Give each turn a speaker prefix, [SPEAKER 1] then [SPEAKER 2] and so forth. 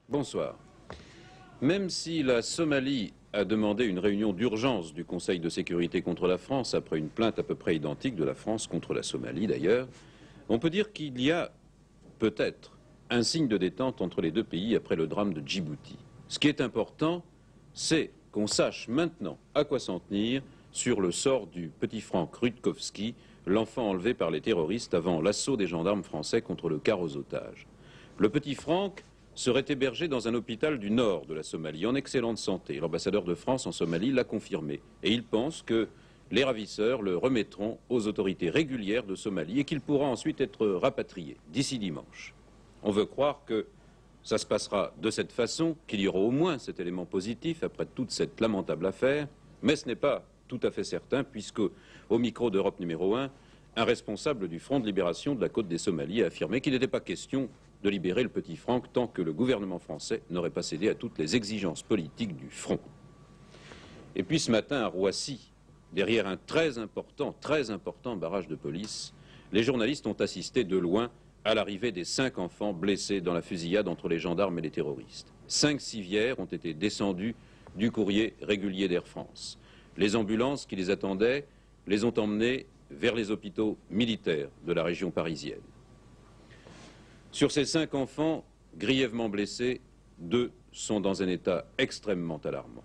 [SPEAKER 1] Bonsoir. Même si la Somalie a demandé une réunion d'urgence du Conseil de sécurité contre la France, après une plainte à peu près identique de la France contre la Somalie d'ailleurs, on peut dire qu'il y a peut-être un signe de détente entre les deux pays après le drame de Djibouti. Ce qui est important, c'est qu'on sache maintenant à quoi s'en tenir sur le sort du petit Franck Rutkowski, l'enfant enlevé par les terroristes avant l'assaut des gendarmes français contre le car aux otages. Le petit Franck serait hébergé dans un hôpital du nord de la Somalie, en excellente santé. L'ambassadeur de France en Somalie l'a confirmé. Et il pense que les ravisseurs le remettront aux autorités régulières de Somalie et qu'il pourra ensuite être rapatrié d'ici dimanche. On veut croire que ça se passera de cette façon, qu'il y aura au moins cet élément positif après toute cette lamentable affaire, mais ce n'est pas tout à fait certain, puisque, au micro d'Europe numéro 1, un responsable du Front de libération de la côte des Somalies a affirmé qu'il n'était pas question de libérer le petit Franck tant que le gouvernement français n'aurait pas cédé à toutes les exigences politiques du Front. Et puis ce matin à Roissy, derrière un très important barrage de police, les journalistes ont assisté de loin à l'arrivée des 5 enfants blessés dans la fusillade entre les gendarmes et les terroristes. 5 civières ont été descendues du courrier régulier d'Air France. Les ambulances qui les attendaient les ont emmenés vers les hôpitaux militaires de la région parisienne. Sur ces 5 enfants grièvement blessés, 2 sont dans un état extrêmement alarmant.